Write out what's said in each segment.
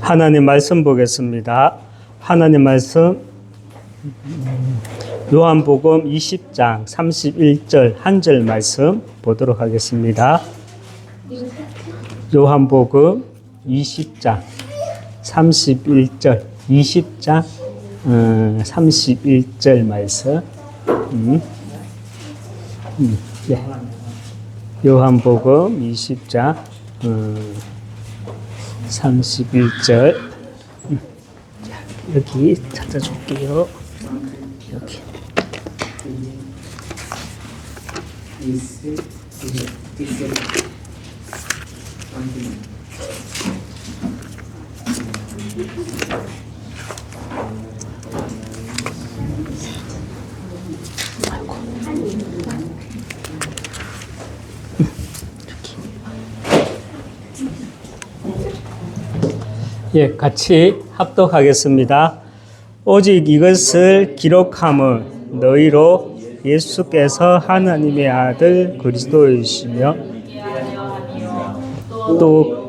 하나님 말씀 보겠습니다. 하나님 말씀 요한복음 20장 31절 한 절 말씀 보도록 하겠습니다. 요한복음 20장 31절 20장 31절 말씀 네. 요한복음 20장 31절 여기 찾아줄게요. 여기 예, 같이 합독하겠습니다. 오직 이것을 기록함은 너희로 예수께서 하나님의 아들 그리스도이시며 또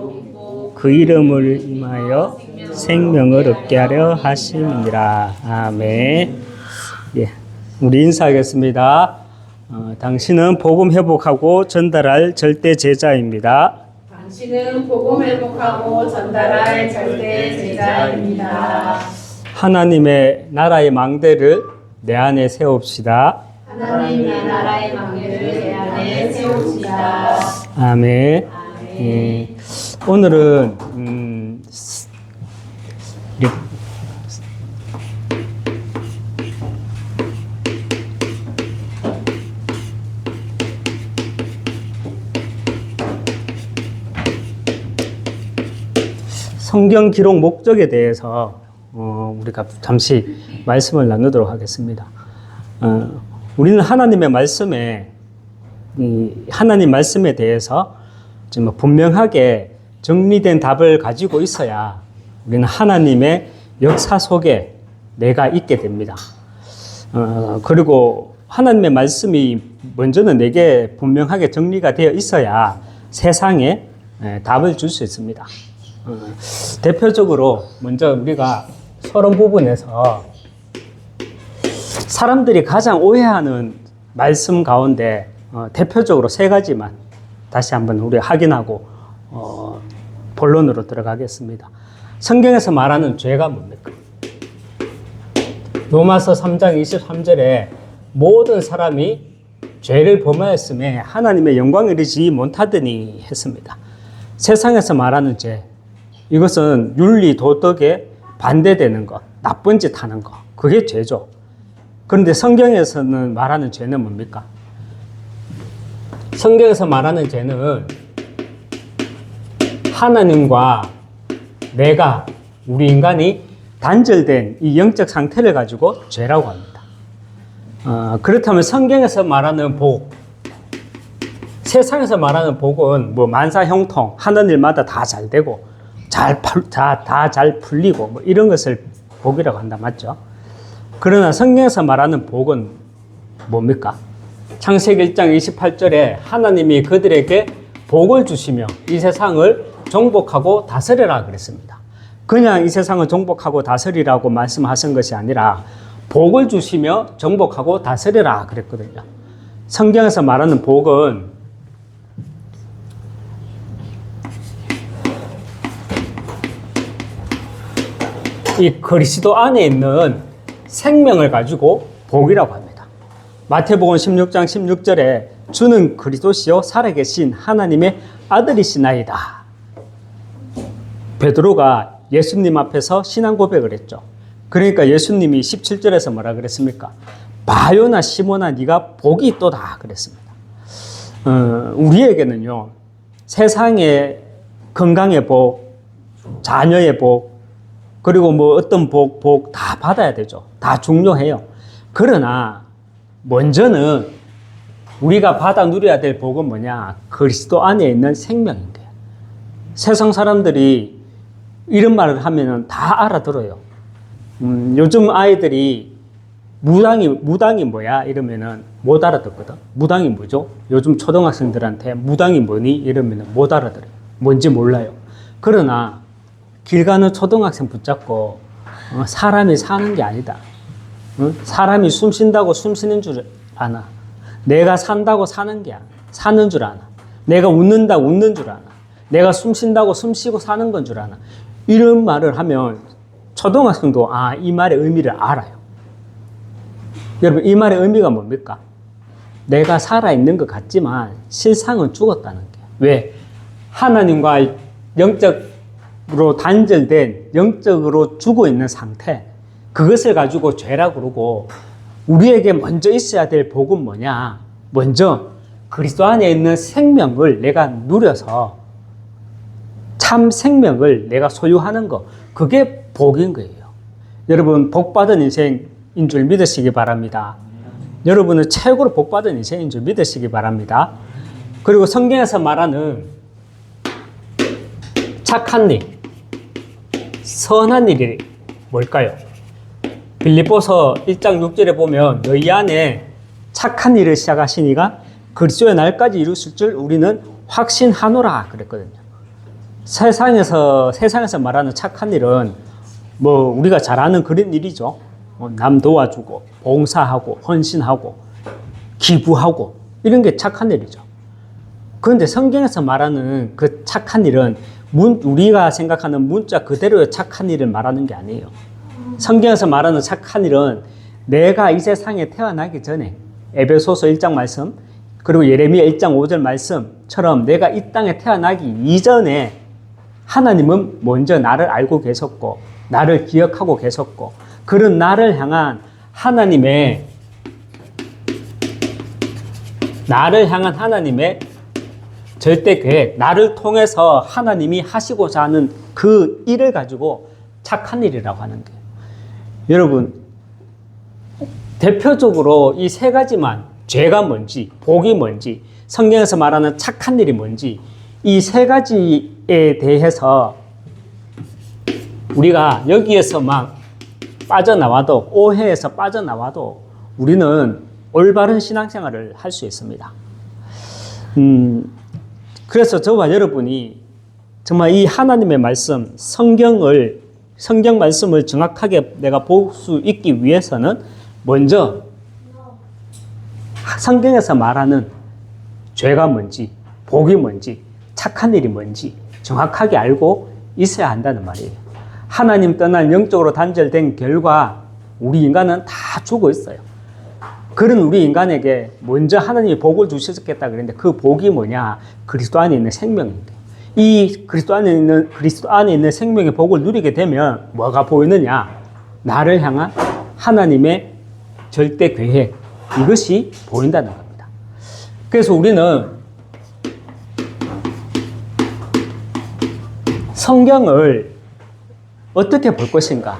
그 이름을 임하여 생명을 얻게 하려 하심이니라. 아멘. 예, 우리 인사하겠습니다. 당신은 복음 회복하고 전달할 절대 제자입니다. 당신은 복음 회복하고 전달할 절대 제자입니다. 하나님의 나라의 망대를 내 안에 세웁시다. 하나님의 나라의 망대를 내 안에 세웁시다. 아멘. 예, 오늘은 성경 기록 목적에 대해서 우리가 잠시 말씀을 나누도록 하겠습니다. 우리는 하나님의 말씀에 하나님 말씀에 대해서 좀 분명하게 정리된 답을 가지고 있어야 우리는 하나님의 역사 속에 내가 있게 됩니다. 그리고 하나님의 말씀이 먼저는 내게 분명하게 정리가 되어 있어야 세상에 답을 줄 수 있습니다. 대표적으로 먼저 우리가 서론 부분에서 사람들이 가장 오해하는 말씀 가운데 대표적으로 세 가지만 다시 한번 우리 확인하고 본론으로 들어가겠습니다. 성경에서 말하는 죄가 뭡니까? 로마서 3장 23절에 모든 사람이 죄를 범하였음에 하나님의 영광을 이르지 못하더니 했습니다. 세상에서 말하는 죄, 이것은 윤리, 도덕에 반대되는 것, 나쁜 짓 하는 것, 그게 죄죠. 그런데 성경에서는 말하는 죄는 뭡니까? 성경에서 말하는 죄는 하나님과 내가, 우리 인간이 단절된 이 영적 상태를 가지고 죄라고 합니다. 그렇다면 성경에서 말하는 복, 세상에서 말하는 복은 뭐 만사형통, 하는 일마다 다 잘 되고 다 잘 풀리고 뭐 이런 것을 복이라고 한다, 맞죠? 그러나 성경에서 말하는 복은 뭡니까? 창세기 1장 28절에 하나님이 그들에게 복을 주시며 이 세상을 정복하고 다스리라 그랬습니다. 그냥 이 세상을 정복하고 다스리라고 말씀하신 것이 아니라 복을 주시며 정복하고 다스리라 그랬거든요. 성경에서 말하는 복은 이 그리스도 안에 있는 생명을 가지고 복이라고 합니다. 마태복음 16장 16절에 주는 그리스도시요 살아계신 하나님의 아들이시나이다. 베드로가 예수님 앞에서 신앙 고백을 했죠. 그러니까 예수님이 17절에서 뭐라 그랬습니까? 바요나 시몬아 네가 복이 있도다 그랬습니다. 우리에게는요, 세상의 건강의 복, 자녀의 복, 그리고 뭐 어떤 복 다 받아야 되죠. 다 중요해요. 그러나 먼저는 우리가 받아 누려야 될 복은 뭐냐? 그리스도 안에 있는 생명인 거예요. 세상 사람들이 이런 말을 하면은 다 알아들어요. 요즘 아이들이 무당이 뭐야? 이러면은 못 알아듣거든. 무당이 뭐죠? 요즘 초등학생들한테 무당이 뭐니? 이러면은 못 알아들어요. 뭔지 몰라요. 그러나 길 가는 초등학생 붙잡고 사람이 사는 게 아니다. 사람이 숨 쉰다고 숨 쉬는 줄 아나. 내가 산다고 사는 줄 아나. 내가 웃는다 웃는 줄 아나. 내가 숨 쉰다고 숨 쉬고 사는 건 줄 아나. 이런 말을 하면 초등학생도 이 말의 의미를 알아요. 여러분, 이 말의 의미가 뭡니까? 내가 살아있는 것 같지만 실상은 죽었다는 게. 왜? 하나님과 영적으로 단절된, 영적으로 죽어 있는 상태, 그것을 가지고 죄라고 그러고, 우리에게 먼저 있어야 될 복은 뭐냐? 먼저 그리스도 안에 있는 생명을 내가 누려서 참 생명을 내가 소유하는 것, 그게 복인 거예요. 여러분, 복받은 인생인 줄 믿으시기 바랍니다. 여러분은 최고로 복받은 인생인 줄 믿으시기 바랍니다. 그리고 성경에서 말하는 착한 일, 선한 일이 뭘까요? 빌립보서 1장 6절에 보면 너희 안에 착한 일을 시작하시니가 그리스도의 날까지 이루실 줄 우리는 확신하노라 그랬거든요. 세상에서 말하는 착한 일은 뭐 우리가 잘 아는 그런 일이죠. 남 도와주고 봉사하고 헌신하고 기부하고 이런 게 착한 일이죠. 그런데 성경에서 말하는 그 착한 일은 우리가 생각하는 문자 그대로의 착한 일을 말하는 게 아니에요. 성경에서 말하는 착한 일은 내가 이 세상에 태어나기 전에 에베소서 1장 말씀 그리고 예레미야 1장 5절 말씀처럼 내가 이 땅에 태어나기 이전에 하나님은 먼저 나를 알고 계셨고 나를 기억하고 계셨고 그런 나를 향한 하나님의 절대 계획, 나를 통해서 하나님이 하시고자 하는 그 일을 가지고 착한 일이라고 하는 거예요. 여러분, 대표적으로 이 세 가지만, 죄가 뭔지, 복이 뭔지, 성경에서 말하는 착한 일이 뭔지, 이 세 가지에 대해서 우리가 여기에서 막 빠져나와도, 오해에서 빠져나와도 우리는 올바른 신앙생활을 할 수 있습니다. 그래서 저와 여러분이 정말 이 하나님의 말씀, 성경 말씀을 정확하게 내가 볼 수 있기 위해서는 먼저 성경에서 말하는 죄가 뭔지, 복이 뭔지, 착한 일이 뭔지 정확하게 알고 있어야 한다는 말이에요. 하나님 떠난 영적으로 단절된 결과 우리 인간은 다 죽어 있어요. 그런 우리 인간에게 먼저 하나님이 복을 주셨겠다 그랬는데 그 복이 뭐냐? 그리스도 안에 있는 생명인데 이 그리스도 안에 있는 생명의 복을 누리게 되면 뭐가 보이느냐? 나를 향한 하나님의 절대 계획, 이것이 보인다는 겁니다. 그래서 우리는 성경을 어떻게 볼 것인가?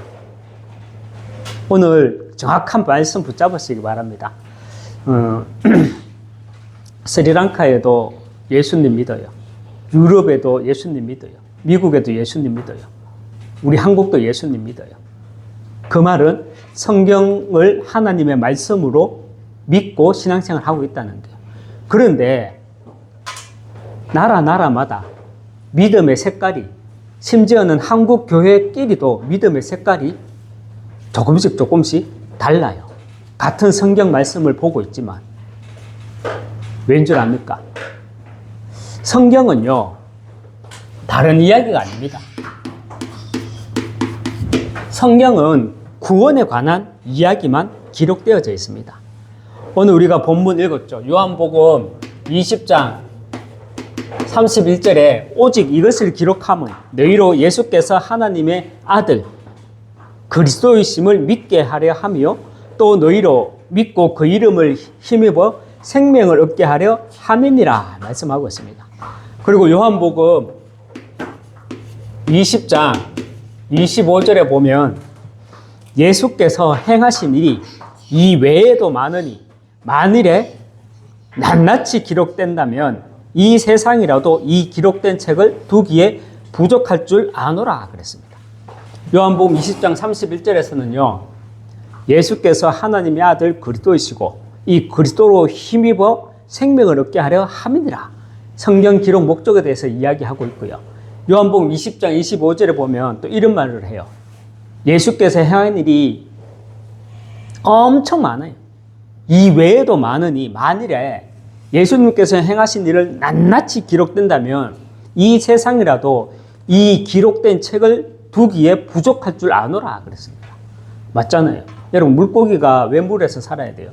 오늘 정확한 말씀 붙잡으시기 바랍니다. 스리랑카에도 예수님 믿어요. 유럽에도 예수님 믿어요. 미국에도 예수님 믿어요. 우리 한국도 예수님 믿어요. 그 말은 성경을 하나님의 말씀으로 믿고 신앙생활을 하고 있다는 거예요. 그런데 나라마다 믿음의 색깔이, 심지어는 한국 교회끼리도 믿음의 색깔이 조금씩 달라요. 같은 성경 말씀을 보고 있지만 왠 줄 압니까? 성경은요, 다른 이야기가 아닙니다. 성경은 구원에 관한 이야기만 기록되어져 있습니다. 오늘 우리가 본문 읽었죠. 요한복음 20장 31절에 오직 이것을 기록함은 너희로 예수께서 하나님의 아들 그리스도이심을 믿게 하려 하며 또 너희로 믿고 그 이름을 힘입어 생명을 얻게 하려 함이니라 말씀하고 있습니다. 그리고 요한복음 20장 25절에 보면 예수께서 행하신 일이 이 외에도 많으니 만일에 낱낱이 기록된다면 이 세상이라도 이 기록된 책을 두기에 부족할 줄 아노라 그랬습니다. 요한복음 20장 31절에서는요. 예수께서 하나님의 아들 그리스도이시고 이 그리스도로 힘입어 생명을 얻게 하려 함이니라. 성경 기록 목적에 대해서 이야기하고 있고요. 요한복음 20장 25절에 보면 또 이런 말을 해요. 예수께서 행한 일이 엄청 많아요. 이 외에도 많으니 만일에 예수님께서 행하신 일을 낱낱이 기록된다면 이 세상이라도 이 기록된 책을 두기에 부족할 줄 아노라 그랬습니다. 맞잖아요. 여러분, 물고기가 왜 물에서 살아야 돼요?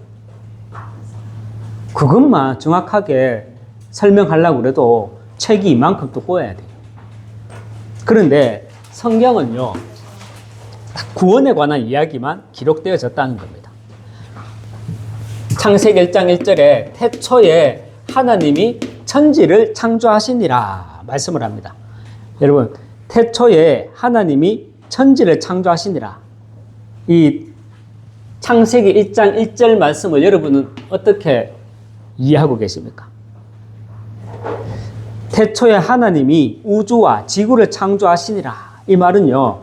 그것만 정확하게 설명하려고 해도 책이 이만큼 두꺼워야 돼요. 그런데 성경은요, 구원에 관한 이야기만 기록되어졌다는 겁니다. 창세기 1장 1절에 태초에 하나님이 천지를 창조하시니라 말씀을 합니다. 여러분, 태초에 하나님이 천지를 창조하시니라. 이 창세기 1장 1절 말씀을 여러분은 어떻게 이해하고 계십니까? 태초에 하나님이 우주와 지구를 창조하시니라. 이 말은요,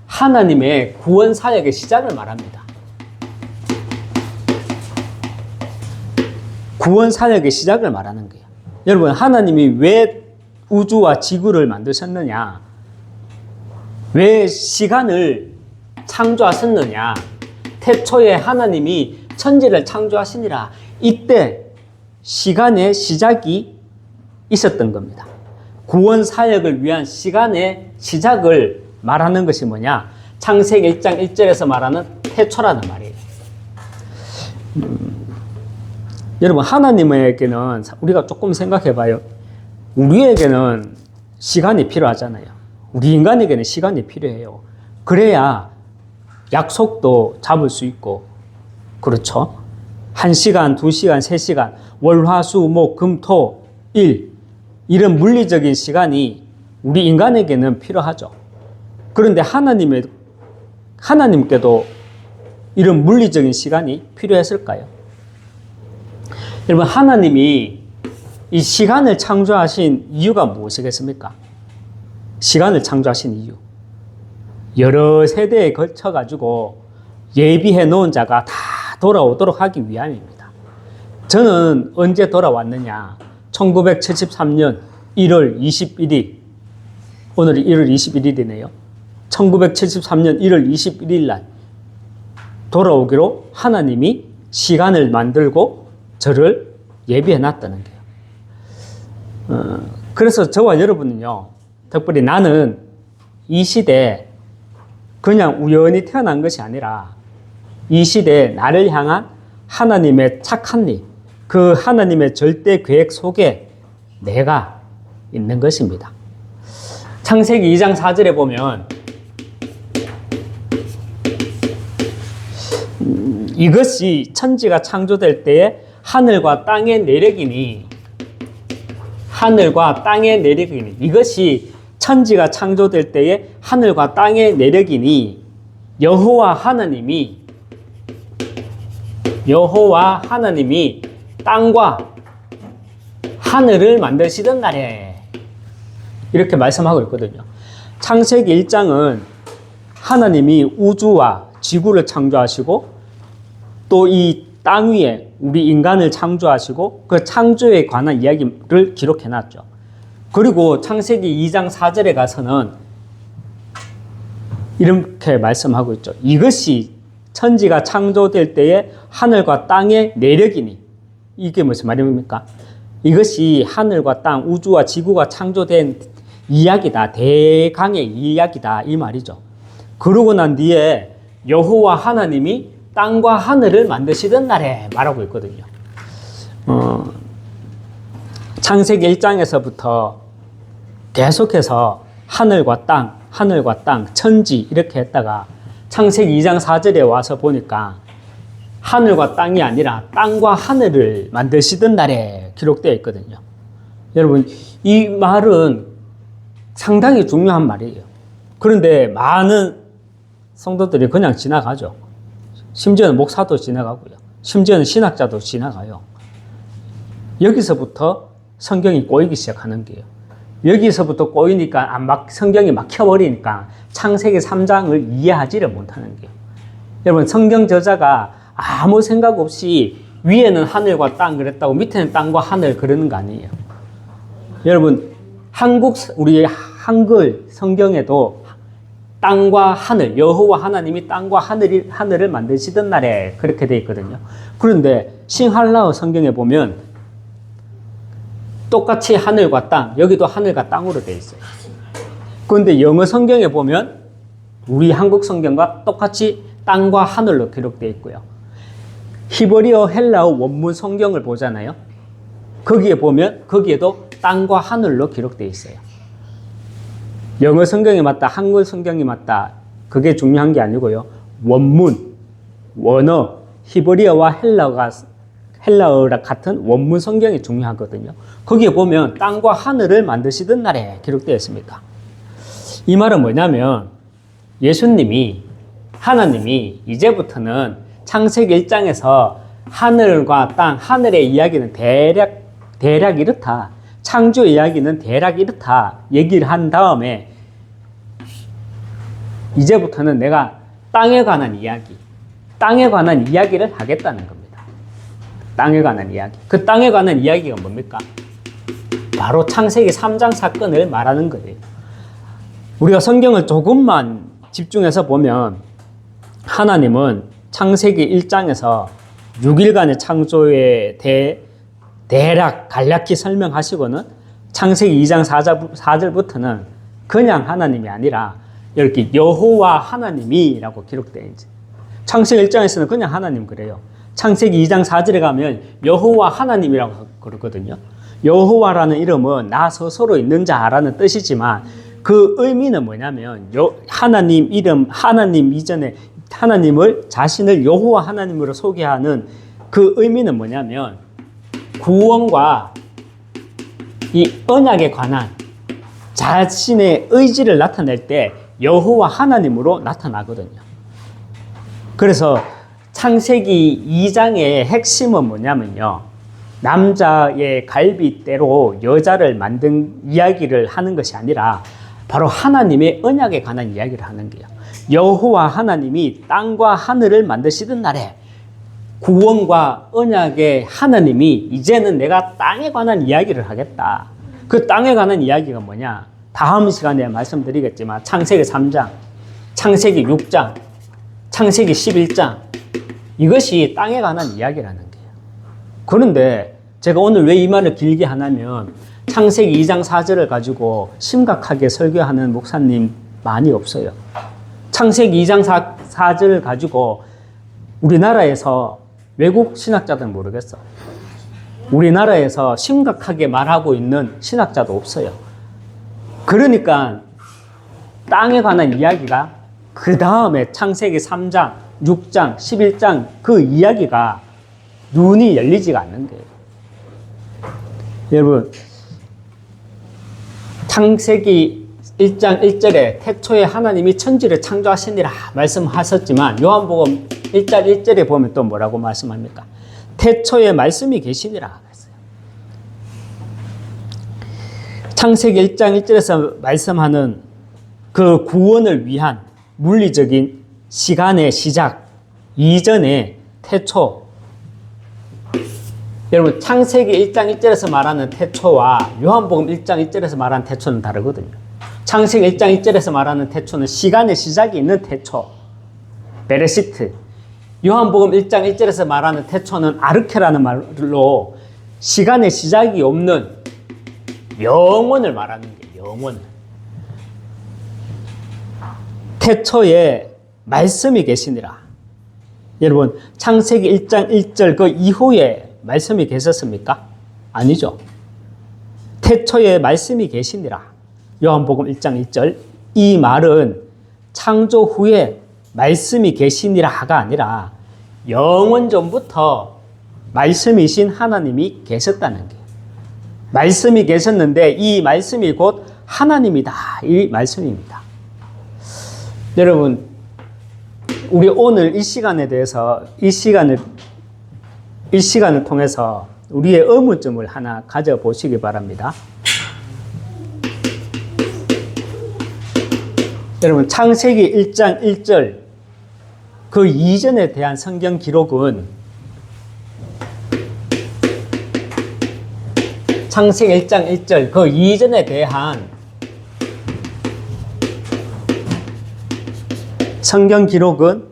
하나님의 구원 사역의 시작을 말합니다. 구원 사역의 시작을 말하는 거예요. 여러분, 하나님이 왜 우주와 지구를 만드셨느냐? 왜 시간을 창조하셨느냐? 태초에 하나님이 천지를 창조하시니라. 이때 시간의 시작이 있었던 겁니다. 구원 사역을 위한 시간의 시작을 말하는 것이 뭐냐? 창세기 1장 1절에서 말하는 태초라는 말이에요. 여러분, 하나님에게는 우리가 조금 생각해 봐요. 우리에게는 시간이 필요하잖아요. 우리 인간에게는 시간이 필요해요. 그래야 약속도 잡을 수 있고, 그렇죠? 1시간, 2시간, 3시간, 월, 화, 수, 목, 금, 토, 일, 이런 물리적인 시간이 우리 인간에게는 필요하죠. 그런데 하나님께도 이런 물리적인 시간이 필요했을까요? 여러분, 하나님이 이 시간을 창조하신 이유가 무엇이겠습니까? 시간을 창조하신 이유. 여러 세대에 걸쳐가지고 예비해 놓은 자가 다 돌아오도록 하기 위함입니다. 저는 언제 돌아왔느냐? 1973년 1월 21일, 오늘이 1월 21일이네요. 1973년 1월 21일 날 돌아오기로 하나님이 시간을 만들고 저를 예비해 놨다는 거예요. 그래서 저와 여러분은요, 특별히 나는 이 시대에 그냥 우연히 태어난 것이 아니라 이 시대에 나를 향한 하나님의 착한 일, 그 하나님의 절대 계획 속에 내가 있는 것입니다. 창세기 2장 4절에 보면 이것이 천지가 창조될 때에 하늘과 땅의 내력이니, 하늘과 땅의 내력이니, 이것이 천지가 창조될 때에 하늘과 땅의 내력이니 여호와 하나님이 땅과 하늘을 만드시던 날에, 이렇게 말씀하고 있거든요. 창세기 1장은 하나님이 우주와 지구를 창조하시고 또 이 땅 위에 우리 인간을 창조하시고 그 창조에 관한 이야기를 기록해 놨죠. 그리고 창세기 2장 4절에 가서는 이렇게 말씀하고 있죠. 이것이 천지가 창조될 때에 하늘과 땅의 내력이니, 이게 무슨 말입니까? 이것이 하늘과 땅, 우주와 지구가 창조된 이야기다. 대강의 이야기다. 이 말이죠. 그러고 난 뒤에 여호와 하나님이 땅과 하늘을 만드시던 날에 말하고 있거든요. 창세기 1장에서부터 계속해서 하늘과 땅, 천지 이렇게 했다가 창세기 2장 4절에 와서 보니까 하늘과 땅이 아니라 땅과 하늘을 만드시던 날에 기록되어 있거든요. 여러분, 이 말은 상당히 중요한 말이에요. 그런데 많은 성도들이 그냥 지나가죠. 심지어는 목사도 지나가고요. 심지어는 신학자도 지나가요. 여기서부터 성경이 꼬이기 시작하는 거예요. 여기서부터 꼬이니까 성경이 막혀버리니까 창세기 3장을 이해하지를 못하는 거예요. 여러분, 성경 저자가 아무 생각 없이 위에는 하늘과 땅 그랬다고 밑에는 땅과 하늘 그러는 거 아니에요. 여러분, 우리 한글 성경에도 땅과 하늘, 여호와 하나님이 땅과 하늘을 만드시던 날에 그렇게 돼 있거든요. 그런데 싱할라어 성경에 보면 똑같이 하늘과 땅, 여기도 하늘과 땅으로 돼 있어요. 그런데 영어 성경에 보면 우리 한국 성경과 똑같이 땅과 하늘로 기록되어 있고요. 히브리어 헬라어 원문 성경을 보잖아요. 거기에 보면 거기에도 땅과 하늘로 기록되어 있어요. 영어 성경이 맞다, 한글 성경이 맞다, 그게 중요한 게 아니고요. 원문, 원어, 히브리어와 헬라어랑 같은 원문 성경이 중요하거든요. 거기에 보면 땅과 하늘을 만드시던 날에 기록되어 있습니다. 이 말은 뭐냐면 예수님이, 하나님이 이제부터는 창세기 1장에서 하늘과 땅, 하늘의 이야기는 대략 이렇다, 창조 이야기는 대략 이렇다 얘기를 한 다음에 이제부터는 내가 땅에 관한 이야기를 하겠다는 겁니다. 땅에 관한 이야기. 그 땅에 관한 이야기가 뭡니까? 바로 창세기 3장 사건을 말하는 거예요. 우리가 성경을 조금만 집중해서 보면 하나님은 창세기 1장에서 6일간의 창조에 대해 대략 간략히 설명하시고는 창세기 2장 4절부터는 그냥 하나님이 아니라 이렇게 여호와 하나님이라고 기록되어 있지. 창세기 1장에서는 그냥 하나님 그래요. 창세기 2장 4절에 가면 여호와 하나님이라고 그러거든요. 여호와라는 이름은 나 스스로 있는 자라는 뜻이지만 그 의미는 뭐냐면 하나님 이름, 하나님 이전에 하나님을 자신을 여호와 하나님으로 소개하는 그 의미는 뭐냐면 구원과 이 언약에 관한 자신의 의지를 나타낼 때 여호와 하나님으로 나타나거든요. 그래서 창세기 2장의 핵심은 뭐냐면요. 남자의 갈빗대로 여자를 만든 이야기를 하는 것이 아니라 바로 하나님의 언약에 관한 이야기를 하는 거예요. 여호와 하나님이 땅과 하늘을 만드시던 날에 구원과 언약의 하나님이 이제는 내가 땅에 관한 이야기를 하겠다. 그 땅에 관한 이야기가 뭐냐? 다음 시간에 말씀드리겠지만 창세기 3장, 창세기 6장, 창세기 11장 이것이 땅에 관한 이야기라는 거예요. 그런데 제가 오늘 왜 이 말을 길게 하냐면 창세기 2장 4절을 가지고 심각하게 설교하는 목사님 많이 없어요. 창세기 2장 4절을 가지고 우리나라에서 외국 신학자들은 모르겠어. 우리나라에서 심각하게 말하고 있는 신학자도 없어요. 그러니까 땅에 관한 이야기가 그 다음에 창세기 3장, 6장, 11장 그 이야기가 눈이 열리지가 않는 거예요. 여러분, 창세기 1장 1절에 태초에 하나님이 천지를 창조하시니라 말씀하셨지만 요한복음 1장 1절에 보면 또 뭐라고 말씀합니까? 태초에 말씀이 계시니라 했어요. 창세기 1장 1절에서 말씀하는 그 구원을 위한 물리적인 시간의 시작 이전에 태초, 여러분 창세기 1장 1절에서 말하는 태초와 요한복음 1장 1절에서 말하는 태초는 다르거든요. 창세기 1장 1절에서 말하는 태초는 시간의 시작이 있는 태초, 베레시트. 요한복음 1장 1절에서 말하는 태초는 아르케라는 말로 시간의 시작이 없는 영원을 말하는 게 영원. 태초에 말씀이 계시니라. 여러분 창세기 1장 1절 그 이후에 말씀이 계셨습니까? 아니죠. 태초에 말씀이 계시니라. 요한복음 1장 1절 이 말은 창조 후에 말씀이 계시니라가 아니라 영원 전부터 말씀이신 하나님이 계셨다는 거예요. 말씀이 계셨는데 이 말씀이 곧 하나님이다. 이 말씀입니다. 여러분 우리 오늘 이 시간에 대해서 이 시간을 통해서 우리의 의문점을 하나 가져보시기 바랍니다. 여러분 창세기 1장 1절 그 이전에 대한 성경 기록은 창세기 1장 1절 그 이전에 대한 성경 기록은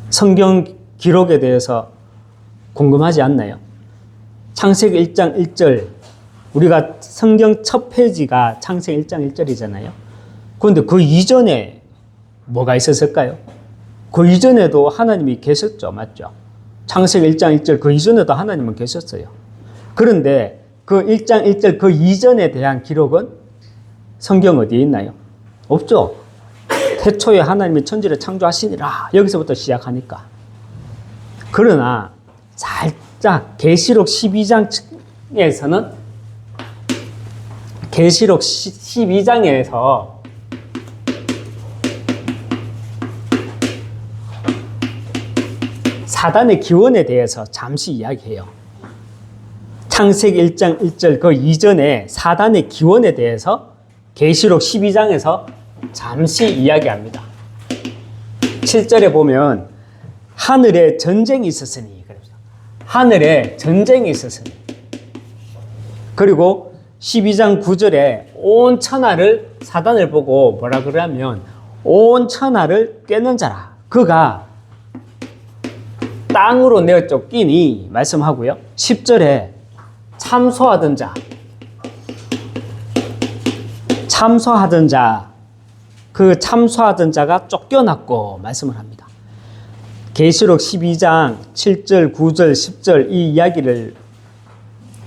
성경 기록에 대해서 궁금하지 않나요? 창세기 1장 1절, 우리가 성경 첫 페이지가 창세기 1장 1절이잖아요. 그런데 그 이전에 뭐가 있었을까요? 그 이전에도 하나님이 계셨죠. 맞죠? 창세기 1장 1절 그 이전에도 하나님은 계셨어요. 그런데 그 1장 1절 그 이전에 대한 기록은 성경 어디에 있나요? 없죠. 태초에 하나님이 천지를 창조하시니라. 여기서부터 시작하니까. 그러나 살짝 계시록 12장에서는 계시록 12장에서 사단의 기원에 대해서 잠시 이야기해요. 창세기 1장 1절 그 이전에 사단의 기원에 대해서 계시록 12장에서 잠시 이야기합니다. 7절에 보면 하늘에 전쟁이 있었으니, 하늘에 전쟁이 있었으니, 그리고 12장 9절에 온 천하를 사단을 보고 뭐라 그러냐면 온 천하를 꿰는 자라 그가 땅으로 내어 쫓기니 말씀하고요. 10절에 참소하던 자, 그 참소하던 자가 쫓겨났고 말씀을 합니다. 계시록 12장 7절, 9절, 10절 이 이야기를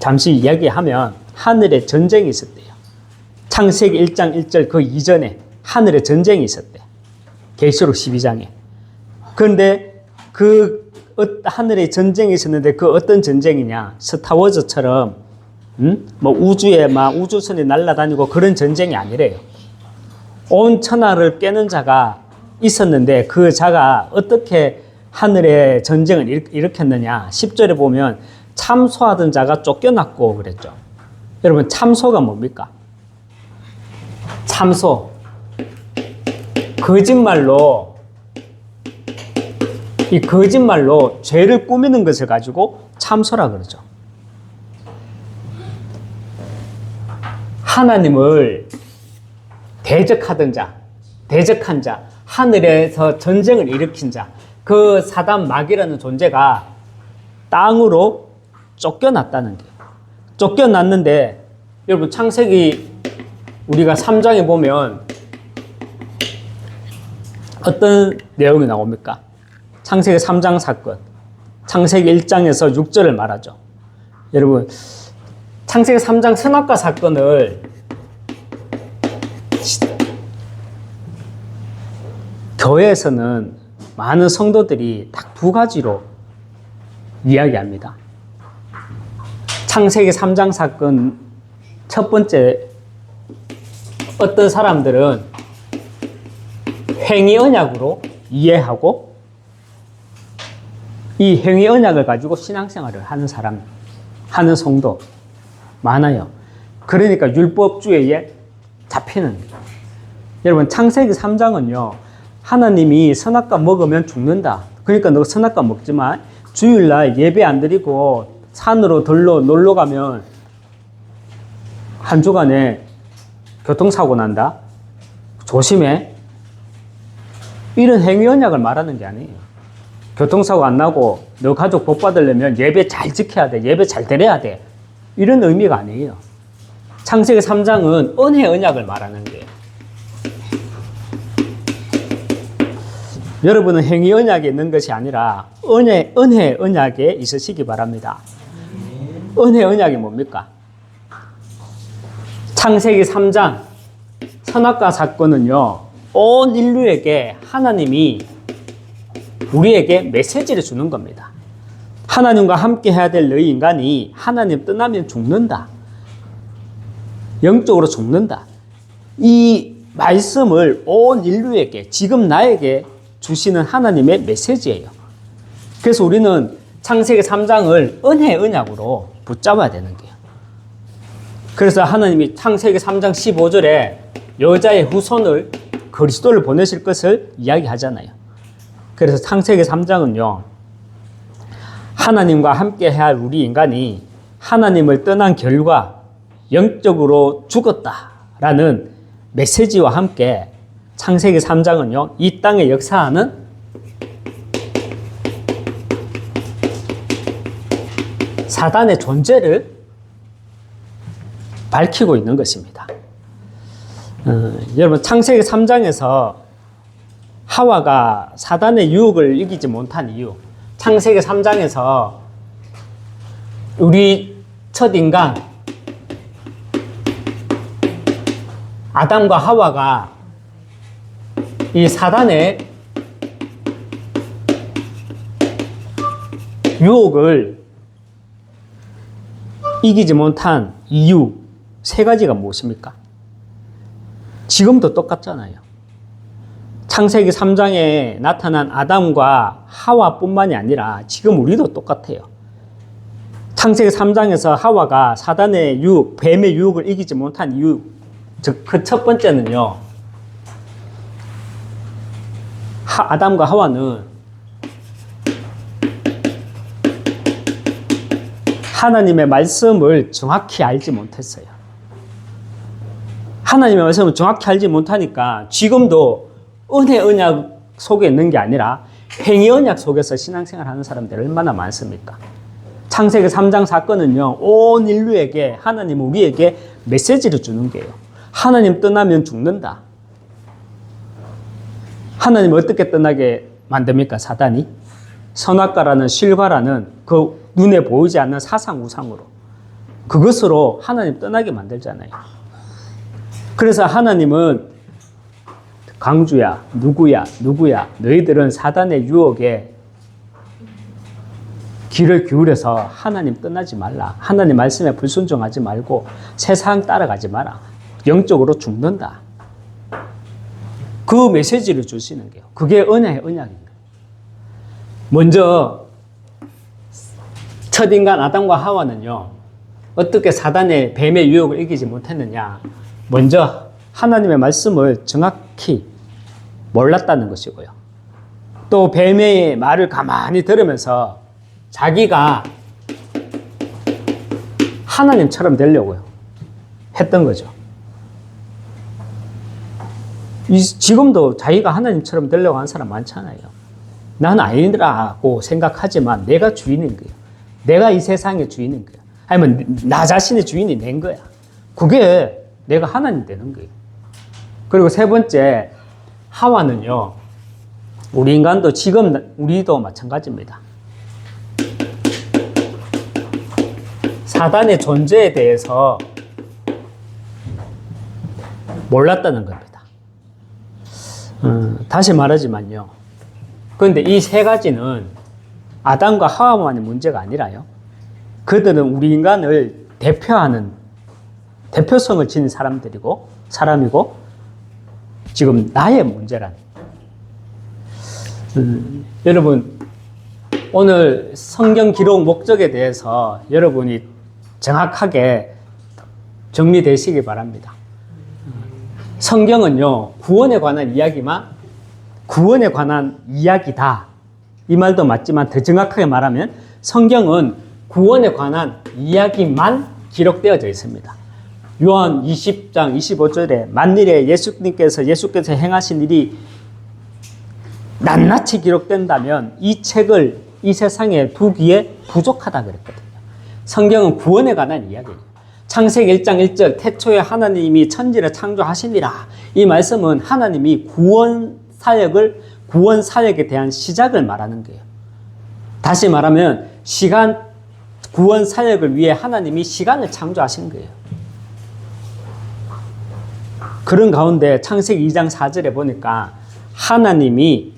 잠시 이야기하면 하늘에 전쟁이 있었대요. 창세기 1장 1절 그 이전에 하늘에 전쟁이 있었대요. 계시록 12장에. 그런데 그 하늘에 전쟁이 있었는데 그 어떤 전쟁이냐? 스타워즈처럼 뭐 우주에 막 우주선이 날아다니고 그런 전쟁이 아니래요. 온 천하를 깨는 자가 있었는데 그 자가 어떻게 하늘에 전쟁을 일으켰느냐? 10절에 보면 참소하던 자가 쫓겨났고 그랬죠. 여러분 참소가 뭡니까? 참소. 거짓말로 이 거짓말로 죄를 꾸미는 것을 가지고 참소라 그러죠. 하나님을 대적한 자, 하늘에서 전쟁을 일으킨 자, 그 사단 마귀라는 존재가 땅으로 쫓겨났다는 거예요. 쫓겨났는데 여러분 창세기 우리가 3장에 보면 어떤 내용이 나옵니까? 창세기 3장 사건, 창세기 1장에서 6절을 말하죠. 여러분 창세기 3장 선악과 사건을 교회에서는 많은 성도들이 딱 두 가지로 이야기합니다. 창세기 3장 사건 첫 번째, 어떤 사람들은 행위 언약으로 이해하고 이 행위 언약을 가지고 신앙생활을 하는 사람, 하는 성도 많아요. 그러니까 율법주의에 잡히는. 여러분 창세기 3장은요 하나님이 선악과 먹으면 죽는다. 그러니까 너 선악과 먹지 마. 주일날 예배 안 드리고 산으로 들로 놀러 가면 한 주간에 교통사고 난다. 조심해. 이런 행위 언약을 말하는 게 아니에요. 교통사고 안 나고 너 가족 복 받으려면 예배 잘 지켜야 돼. 예배 잘 드려야 돼. 이런 의미가 아니에요. 창세기 3장은 은혜 언약을 말하는 거예요. 여러분은 행위 언약에 있는 것이 아니라 은혜 언약에 있으시기 바랍니다. 은혜 언약이 뭡니까? 창세기 3장 선악과 사건은요 온 인류에게 하나님이 우리에게 메시지를 주는 겁니다. 하나님과 함께 해야 될 너희 인간이 하나님 떠나면 죽는다. 영적으로 죽는다. 이 말씀을 온 인류에게, 지금 나에게 주시는 하나님의 메시지예요. 그래서 우리는 창세기 3장을 은혜 언약으로 붙잡아야 되는 거예요. 그래서 하나님이 창세기 3장 15절에 여자의 후손을 그리스도를 보내실 것을 이야기하잖아요. 그래서 창세기 3장은요 하나님과 함께 해야 할 우리 인간이 하나님을 떠난 결과 영적으로 죽었다라는 메시지와 함께 창세기 3장은요, 이 땅에 역사하는 사단의 존재를 밝히고 있는 것입니다. 여러분, 창세기 3장에서 하와가 사단의 유혹을 이기지 못한 이유, 창세기 3장에서 우리 첫 인간 아담과 하와가 이 사단의 유혹을 이기지 못한 이유 세 가지가 무엇입니까? 지금도 똑같잖아요. 창세기 3장에 나타난 아담과 하와뿐만이 아니라 지금 우리도 똑같아요. 창세기 3장에서 하와가 사단의 유혹, 뱀의 유혹을 이기지 못한 이유, 즉 그 첫 번째는요, 아담과 하와는 하나님의 말씀을 정확히 알지 못했어요. 하나님의 말씀을 정확히 알지 못하니까 지금도 은혜 언약 속에 있는 게 아니라 행위 언약 속에서 신앙생활 하는 사람들이 얼마나 많습니까? 창세기 3장 사건은요, 온 인류에게 하나님 우리에게 메시지를 주는 거예요. 하나님 떠나면 죽는다. 하나님 어떻게 떠나게 만듭니까? 사단이 선악과라는 실과라는 그 눈에 보이지 않는 사상 우상으로, 그것으로 하나님 떠나게 만들잖아요. 그래서 하나님은 강주야, 누구야, 너희들은 사단의 유혹에 귀를 기울여서 하나님 떠나지 말라. 하나님 말씀에 불순종하지 말고 세상 따라가지 마라. 영적으로 죽는다. 그 메시지를 주시는 거예요. 그게 은혜의 언약입니다. 먼저 첫 인간 아담과 하와는요, 어떻게 사단의 뱀의 유혹을 이기지 못했느냐. 먼저 하나님의 말씀을 정확히 몰랐다는 것이고요. 또 뱀의 말을 가만히 들으면서 자기가 하나님처럼 되려고요 했던 거죠. 지금도 자기가 하나님처럼 되려고 하는 사람 많잖아요. 난 아니라고 생각하지만 내가 주인인 거예요. 내가 이 세상의 주인인 거야. 아니면 나 자신의 주인이 된 거야. 그게 내가 하나님 되는 거예요. 그리고 세 번째, 하와는요, 우리 인간도 지금 우리도 마찬가지입니다. 사단의 존재에 대해서 몰랐다는 겁니다. 다시 말하지만요. 그런데 이 세 가지는 아담과 하와만의 문제가 아니라요. 그들은 우리 인간을 대표하는, 대표성을 지닌 사람이고, 지금 나의 문제란. 여러분, 오늘 성경 기록 목적에 대해서 여러분이 정확하게 정리되시기 바랍니다. 성경은요, 구원에 관한 이야기다. 이 말도 맞지만 더 정확하게 말하면 성경은 구원에 관한 이야기만 기록되어져 있습니다. 요한 20장 25절에 만일에 예수께서 행하신 일이 낱낱이 기록된다면 이 책을 이 세상에 두기에 부족하다 그랬거든요. 성경은 구원에 관한 이야기예요. 창세기 1장 1절 태초에 하나님이 천지를 창조하시니라. 이 말씀은 하나님이 구원 사역에 대한 시작을 말하는 거예요. 다시 말하면 구원 사역을 위해 하나님이 시간을 창조하신 거예요. 그런 가운데 창세기 2장 4절에 보니까 하나님이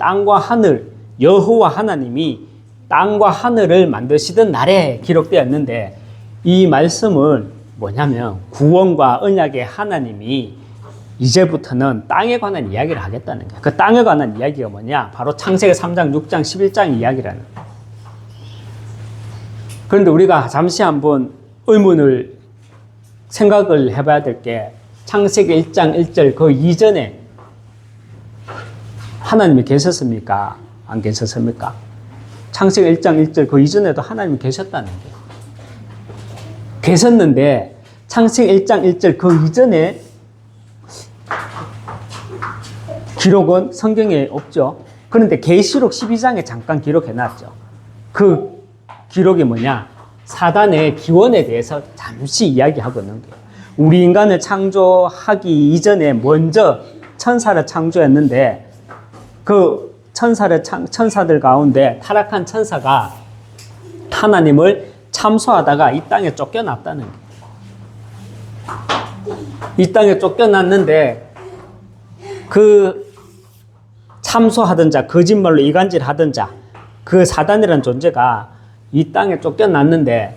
여호와 하나님이 땅과 하늘을 만드시던 날에 기록되어 있는데, 이 말씀은 뭐냐면 구원과 언약의 하나님이 이제부터는 땅에 관한 이야기를 하겠다는 거예요. 그 땅에 관한 이야기가 뭐냐? 바로 창세기 3장, 6장, 11장 이야기라는 거예요. 그런데 우리가 잠시 한번 생각을 해봐야 될 게, 창세기 1장 1절 그 이전에 하나님이 계셨습니까? 안 계셨습니까? 창세기 1장 1절 그 이전에도 하나님이 계셨다는 거예요. 계셨는데 창세기 1장 1절 그 이전에 기록은 성경에 없죠. 그런데 계시록 12장에 잠깐 기록해 놨죠. 그 기록이 뭐냐? 사단의 기원에 대해서 잠시 이야기하고 있는 거예요. 우리 인간을 창조하기 이전에 먼저 천사를 창조했는데 그 천사들 가운데 타락한 천사가 하나님을 참소하다가 이 땅에 쫓겨났다는 거예요. 이 땅에 쫓겨났는데 그 참소하던 자, 거짓말로 이간질하던 자, 그 사단이라는 존재가 이 땅에 쫓겨났는데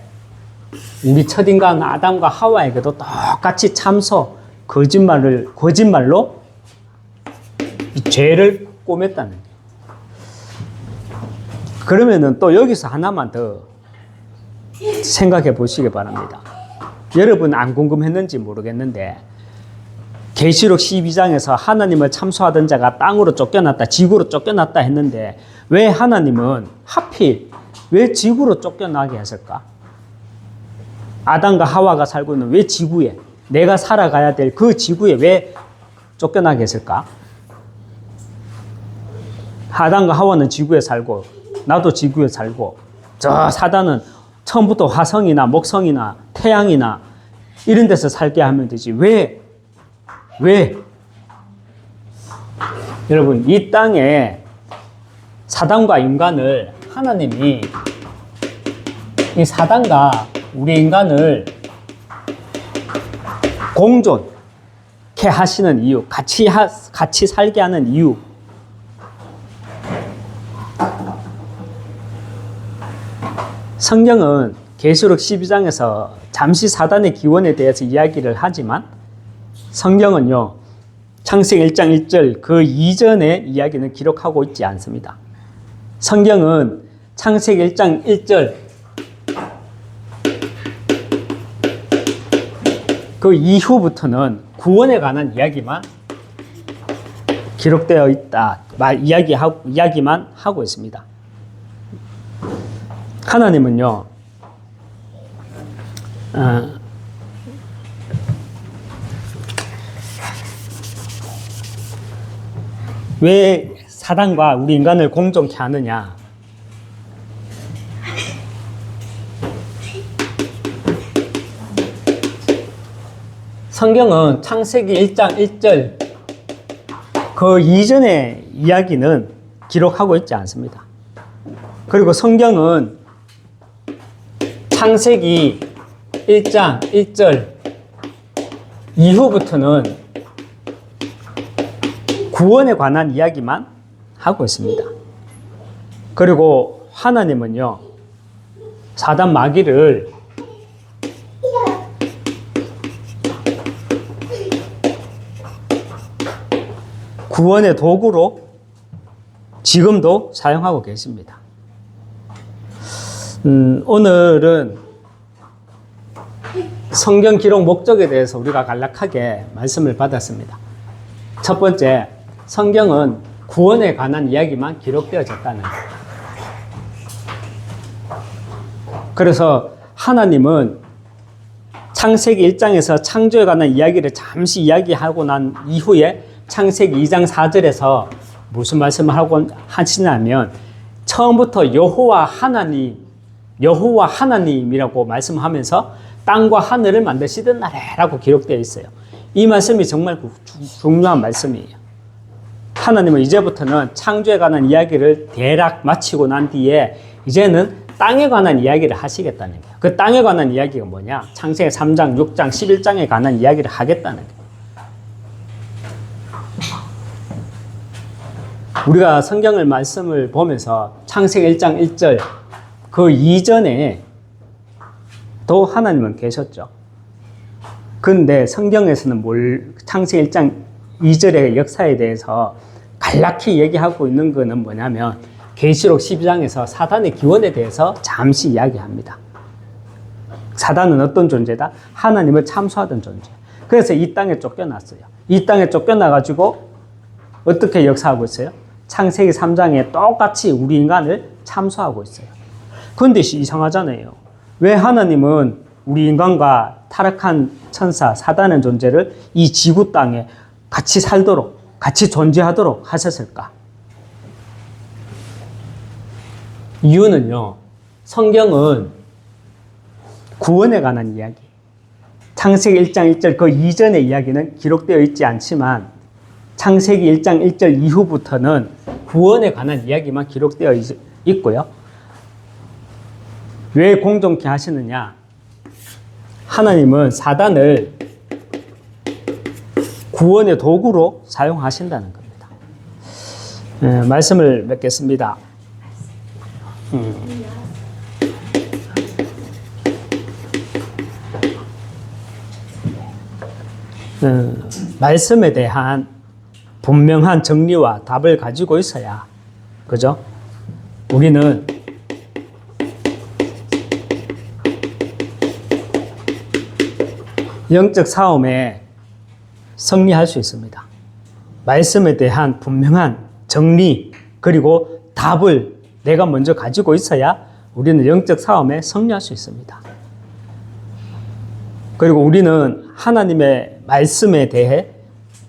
우리 첫인간 아담과 하와에게도 똑같이 참소, 거짓말로 이 죄를 꼬맸다는 거예요. 그러면은 또 여기서 하나만 더 생각해 보시기 바랍니다. 여러분 안 궁금했는지 모르겠는데 계시록 12장에서 하나님을 참소하던 자가 땅으로 쫓겨났다, 지구로 쫓겨났다 했는데 왜 하나님은 하필 왜 지구로 쫓겨나게 했을까? 아담과 하와가 살고 있는 왜 지구에, 내가 살아가야 될 그 지구에 왜 쫓겨나게 했을까? 아담과 하와는 지구에 살고 나도 지구에 살고 저 사단은 처음부터 화성이나 목성이나 태양이나 이런 데서 살게 하면 되지. 왜? 여러분, 이 땅에 사단과 인간을 하나님이 이 사단과 우리 인간을 공존케 하시는 이유, 같이 살게 하는 이유. 성경은 계시록 12장에서 잠시 사단의 기원에 대해서 이야기를 하지만 성경은요, 창세기 1장 1절 그 이전의 이야기는 기록하고 있지 않습니다. 성경은 창세기 1장 1절 그 이후부터는 구원에 관한 이야기만 기록되어 있다. 이야기만 하고 있습니다. 하나님은요, 왜 사단과 우리 인간을 공존케 하느냐? 성경은 창세기 1장 1절 그 이전의 이야기는 기록하고 있지 않습니다. 그리고 성경은 창세기 1장 1절 이후부터는 구원에 관한 이야기만 하고 있습니다. 그리고 하나님은요, 사단 마귀를 구원의 도구로 지금도 사용하고 계십니다. 오늘은 성경 기록 목적에 대해서 우리가 간략하게 말씀을 받았습니다. 첫 번째, 성경은 구원에 관한 이야기만 기록되어졌다는 거예요. 그래서 하나님은 창세기 1장에서 창조에 관한 이야기를 잠시 이야기하고 난 이후에 창세기 2장 4절에서 무슨 말씀을 하고 하시냐면 처음부터 여호와 하나님이라고 말씀하면서 땅과 하늘을 만드시던 날에라고 기록되어 있어요. 이 말씀이 정말 중요한 말씀이에요. 하나님은 이제부터는 창조에 관한 이야기를 대략 마치고 난 뒤에 이제는 땅에 관한 이야기를 하시겠다는 거예요. 그 땅에 관한 이야기가 뭐냐? 창세기 3장, 6장, 11장에 관한 이야기를 하겠다는 거예요. 우리가 성경을 말씀을 보면서 창세기 1장 1절 그 이전에 또 하나님은 계셨죠. 그런데 성경에서는 창세기 1장 2절의 역사에 대해서 간략히 얘기하고 있는 것은 뭐냐면 계시록 12장에서 사단의 기원에 대해서 잠시 이야기합니다. 사단은 어떤 존재다? 하나님을 참소하던 존재. 그래서 이 땅에 쫓겨났어요. 이 땅에 쫓겨나가지고 어떻게 역사하고 있어요? 창세기 3장에 똑같이 우리 인간을 참소하고 있어요. 그런데 이상하잖아요. 왜 하나님은 우리 인간과 타락한 천사, 사단의 존재를 이 지구 땅에 같이 살도록 같이 존재하도록 하셨을까? 이유는요, 성경은 구원에 관한 이야기, 창세기 1장 1절 그 이전의 이야기는 기록되어 있지 않지만 창세기 1장 1절 이후부터는 구원에 관한 이야기만 기록되어 있고요. 왜 공정케 하시느냐? 하나님은 사단을 구원의 도구로 사용하신다는 겁니다. 말씀을 맺겠습니다. 말씀에 대한 분명한 정리와 답을 가지고 있어야, 그죠? 우리는 영적 싸움에 승리할 수 있습니다. 말씀에 대한 분명한 정리, 그리고 답을 내가 먼저 가지고 있어야 우리는 영적 싸움에 승리할 수 있습니다. 그리고 우리는 하나님의 말씀에 대해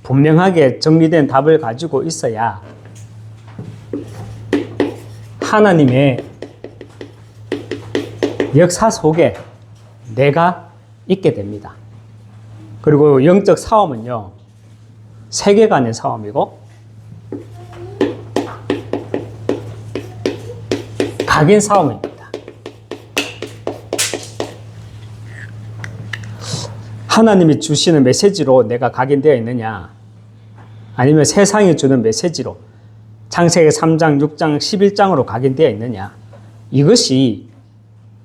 분명하게 정리된 답을 가지고 있어야 하나님의 역사 속에 내가 있게 됩니다. 그리고 영적 싸움은요, 세계관의 싸움이고 각인 싸움입니다. 하나님이 주시는 메시지로 내가 각인되어 있느냐, 아니면 세상이 주는 메시지로 창세기 3장, 6장, 11장으로 각인되어 있느냐, 이것이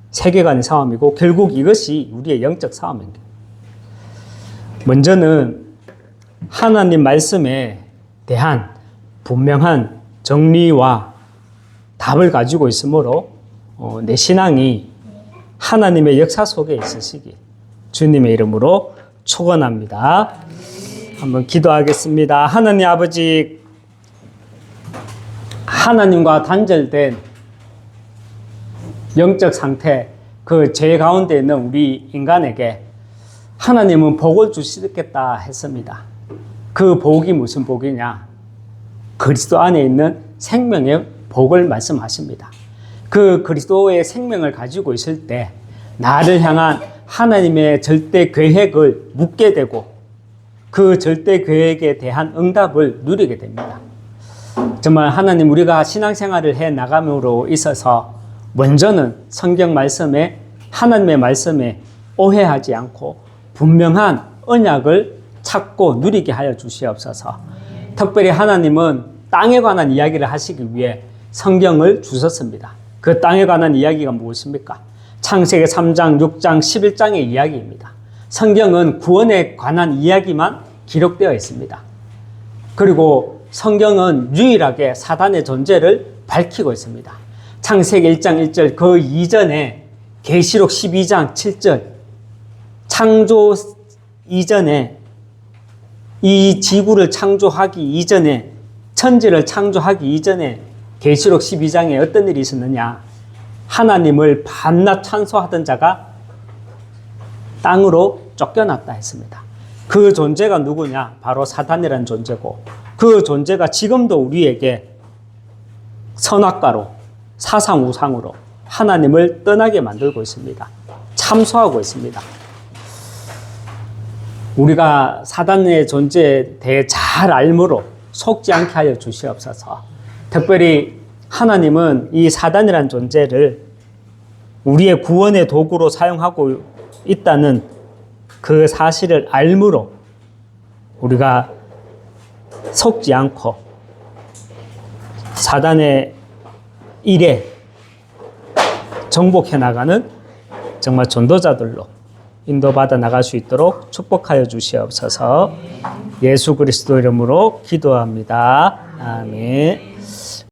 세계관의 싸움이고 결국 이것이 우리의 영적 싸움입니다. 먼저는 하나님 말씀에 대한 분명한 정리와 답을 가지고 있으므로 내 신앙이 하나님의 역사 속에 있으시기 주님의 이름으로 축원합니다. 한번 기도하겠습니다. 하나님 아버지, 하나님과 단절된 영적 상태, 그 죄 가운데 있는 우리 인간에게 하나님은 복을 주시겠다 했습니다. 그 복이 무슨 복이냐? 그리스도 안에 있는 생명의 복을 말씀하십니다. 그 그리스도의 생명을 가지고 있을 때 나를 향한 하나님의 절대 계획을 묻게 되고 그 절대 계획에 대한 응답을 누리게 됩니다. 정말 하나님, 우리가 신앙생활을 해 나감으로 있어서 먼저는 성경 말씀에, 하나님의 말씀에 오해하지 않고 분명한 언약을 찾고 누리게 하여 주시옵소서. 특별히 하나님은 땅에 관한 이야기를 하시기 위해 성경을 주셨습니다. 그 땅에 관한 이야기가 무엇입니까? 창세기 3장, 6장, 11장의 이야기입니다. 성경은 구원에 관한 이야기만 기록되어 있습니다. 그리고 성경은 유일하게 사단의 존재를 밝히고 있습니다. 창세기 1장 1절 그 이전에 계시록 12장 7절 창조 이전에, 이 지구를 창조하기 이전에, 천지를 창조하기 이전에 계시록 12장에 어떤 일이 있었느냐? 하나님을 밤낮 찬송하던 자가 땅으로 쫓겨났다 했습니다. 그 존재가 누구냐? 바로 사단이라는 존재고, 그 존재가 지금도 우리에게 선악과로, 사상 우상으로 하나님을 떠나게 만들고 있습니다. 참소하고 있습니다. 우리가 사단의 존재에 대해 잘 알므로 속지 않게 하여 주시옵소서. 특별히 하나님은 이 사단이라는 존재를 우리의 구원의 도구로 사용하고 있다는 그 사실을 알므로 우리가 속지 않고 사단의 일에 정복해 나가는 정말 전도자들로 인도받아 나갈 수 있도록 축복하여 주시옵소서. 예수 그리스도 이름으로 기도합니다. 아멘.